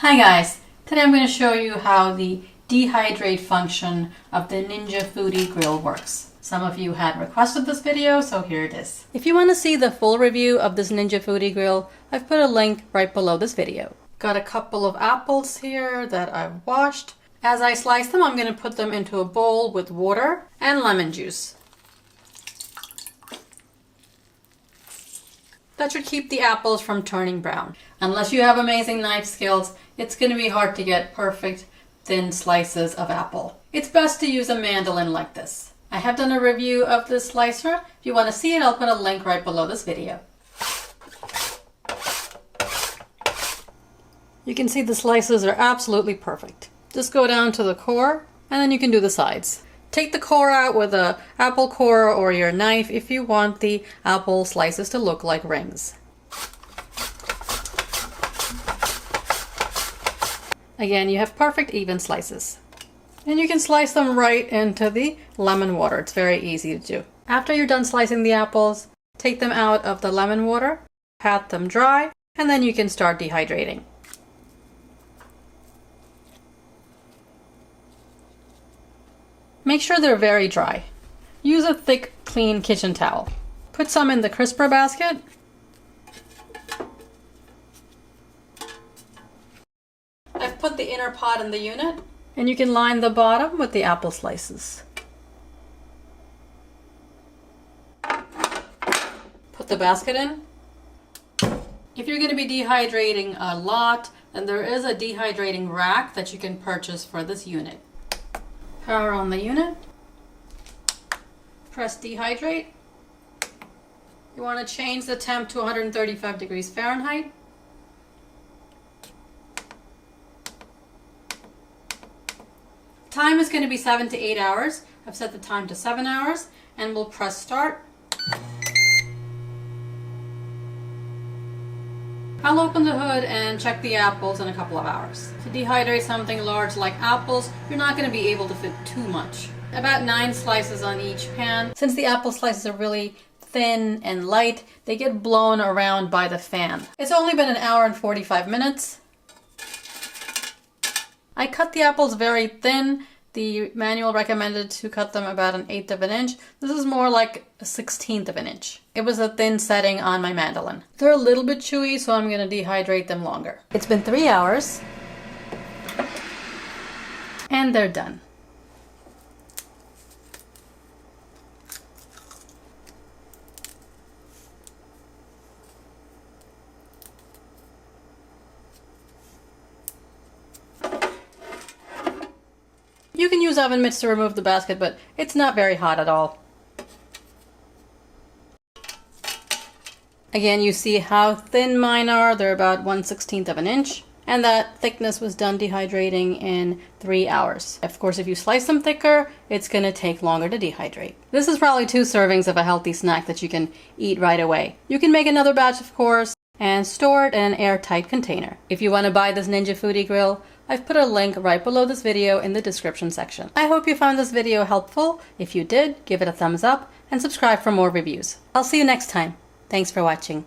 Hi guys, today I'm going to show you how the dehydrate function of the Ninja Foodi grill works. Some of you had requested this video, so here it is. If you want to see the full review of this Ninja Foodi grill, I've put a link right below this video. Got a couple of apples here that I've washed. As I slice them, I'm going to put them into a bowl with water and lemon juice. That should keep the apples from turning brown. Unless you have amazing knife skills, it's going to be hard to get perfect thin slices of apple. It's best to use a mandolin like this. I have done a review of this slicer. If you want to see it, I'll put a link right below this video. You can see the slices are absolutely perfect. Just go down to the core and then you can do the sides. Take the core out with an apple core or your knife if you want the apple slices to look like rings. Again, you have perfect even slices. And you can slice them right into the lemon water. It's very easy to do. After you're done slicing the apples, take them out of the lemon water, pat them dry, and then you can start dehydrating. Make sure they're very dry. Use a thick, clean kitchen towel. Put some in the crisper basket. I've put the inner pot in the unit, and you can line the bottom with the apple slices. Put the basket in. If you're going to be dehydrating a lot, then there is a dehydrating rack that you can purchase for this unit. Power on the unit. Press dehydrate. You want to change the temp to 135 degrees Fahrenheit. Time is going to be 7 to 8 hours. I've set the time to 7 hours and we'll press start. I'll open the hood and check the apples in a couple of hours. To dehydrate something large like apples, you're not going to be able to fit too much. About 9 slices on each pan. Since the apple slices are really thin and light, they get blown around by the fan. It's only been 1 hour and 45 minutes. I cut the apples very thin. The manual recommended to cut them about 1/8 of an inch. This is more like 1/16 of an inch. It was a thin setting on my mandolin. They're a little bit chewy, so I'm going to dehydrate them longer. It's been 3 hours. And they're done. You can use oven mitts to remove the basket, but it's not very hot at all. Again, you see how thin mine are. They're about 1/16 of an inch. And that thickness was done dehydrating in 3 hours. Of course, if you slice them thicker, it's going to take longer to dehydrate. This is probably 2 servings of a healthy snack that you can eat right away. You can make another batch, of course, and store it in an airtight container. If you want to buy this Ninja Foodi grill, I've put a link right below this video in the description section. I hope you found this video helpful. If you did, give it a thumbs up and subscribe for more reviews. I'll see you next time. Thanks for watching.